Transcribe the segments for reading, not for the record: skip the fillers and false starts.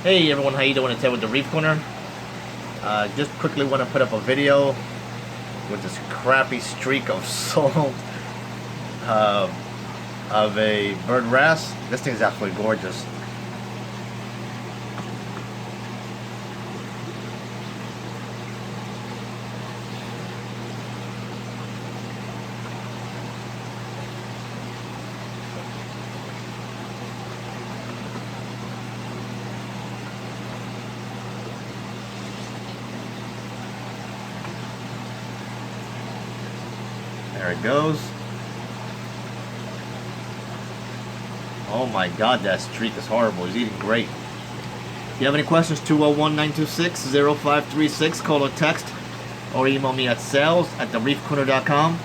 Hey everyone, how you doing? It's Ed with the Reef Corner. Just quickly want to put up a video with this crappy streak of salt of a bird wrasse. This thing's absolutely gorgeous. There it goes. Oh my god, that streak is horrible. He's eating great. If you have any questions, 201-926-0536. Call or text or email me at sales@thereefcorner.com.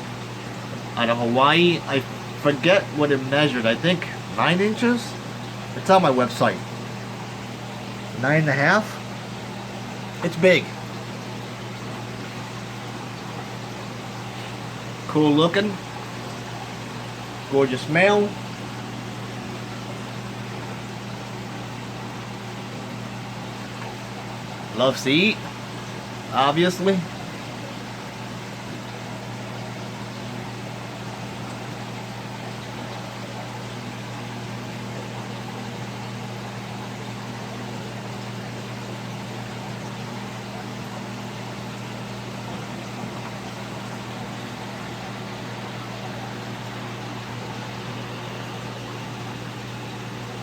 Out of Hawaii, I forget what it measured. I think 9 inches? It's on my website. 9.5? It's big. Cool looking. Gorgeous male. Loves to eat, obviously.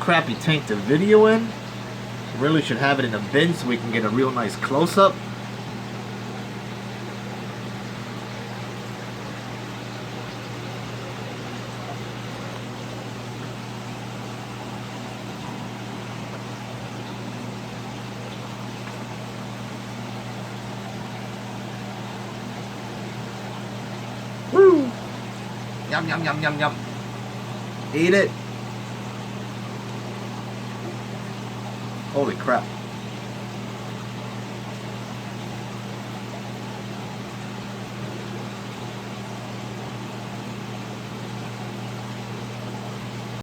Crappy tank to video in. Really should have it in a bin so we can get a real nice close-up. Woo! Yum, yum, yum, yum, yum. Eat it. Holy crap.